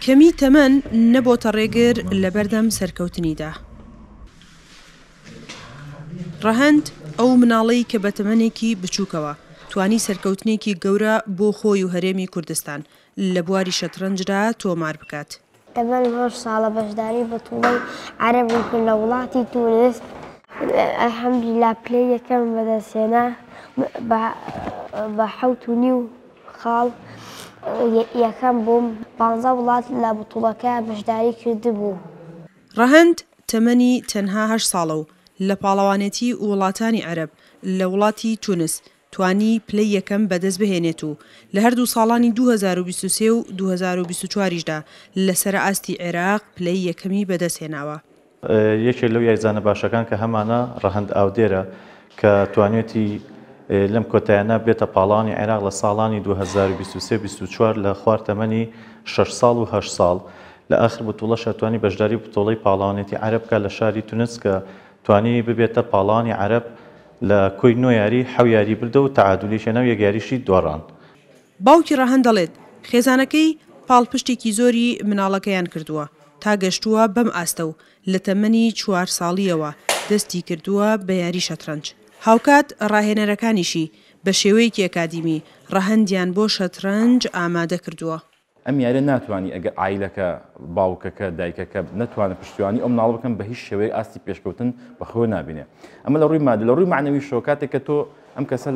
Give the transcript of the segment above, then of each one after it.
کەمی تەمەن نەبۆتە ڕێگر لە بەردەم سەرکەوتنیدا. ڕەهەند ئەو مناڵەی کە بە تەمەنێکی بچووکەوە توانی سەرکەوتنێکی گەورە بۆ خۆی و هەرێمی کوردستان لە بواری شەترەنجدا تۆمار بکات. تەمەن 8 ساڵە بەشداری بە تووڵەی عەرەبی کرد لە وڵاتی تونس. ئەلحەمدولیلا پلەی یەکەم بەدەستهێنا بە 7.5 خاڵ یەکەم بووم. 15 وڵات لە بتوڵەکە بەشداری کردبوو. ڕەهەند تەمەنی تەنها 8 ساڵە و لە پاڵەوانێتی وڵاتانی عەرەب لە وڵاتی تونس توانی پلەی یەکەم بەدەست بهێنێت و لە هەردوو ساڵانی 2023 و 2024دا لە سەرئاستی عێراق پلەی یەکەمی بەدەستهێناوە. یەکێک لەو یاریزانە باشەکان کە هەمانە ڕەهەند ئاودێرە کە توانێتی لەم کۆتایانە بێتە پاڵانی عێراق لە ساڵانی 2023-24 لە خواردەمەنی 6 ساڵ و 8 ساڵ لە ئاخر بتوڵەشە توانی بەشداری بتۆڵەی پاڵەوانێتی عەرەب بکات لە شاری تونس کە توانی ببێتە پاڵانی عەرەب لە کۆی 9 یاری 7 یاری بردە و تەعادولیشە ناو یەکیاریشی دۆڕان. باوکی ڕەهەند دەڵێت خێزانەکەی پاڵپشتێکی زۆری مناڵەکەیان کردووە تا گەشتووە بەم ئاستە و لە تەمەنی 4 ساڵیەوە دەستی کردووە بە یاری شەترەنج. هاوکات ڕاهێنەرەکانیشی بە شێوەیەکی ئەکادیمی ڕەهەندیان بۆ شەترەنج ئامادە کردووە. ئەم یارە ناتوانانی ئەگە ئایلەکە باوکەکە دایکەکە ناتوانێت پشتیوانی ئەم مناڵ بکەن بە هیچ شێوەیە ئاستی پێشکەوتن بەخۆ نابینێ. ئەمە لە ڕووی مادە لە ڕووی معنەوی شۆکاتێکە تۆ ئەم کەسە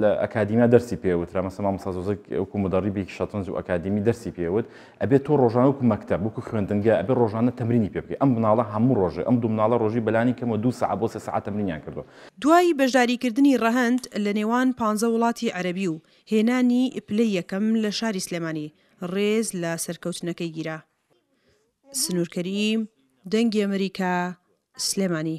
لە ئەکادیمیا دەرسی پێوترا مەسەڵ مامۆستا زۆزێک وەکو مدەڕیبێکی شەترەنج و ئەکادیمی دەرسی پێوت ئەبێت تۆ ڕۆژانە وەکو مەکتەب وەکو خوێندنگە ئەبێ ڕۆژانە تەمرینی پێ بکەی. ئەم مناڵە هەموو ڕۆژێ ئەم دوو مناڵە ڕۆژی بەلانی کەمەوە 2 ساعت بۆ 3 ساعت تەمرینیان کردووە. دوای بەشداریکردنی ڕەهەند لە نێوان 15 وڵاتی عەرەبی و هێنانی پلەی یەکەم لە شاری سلێمانی ڕێز لە سەرکەوتنەکەی گیرا. سنوورکەریم، دەنگی ئەمریکا، سلێمانی.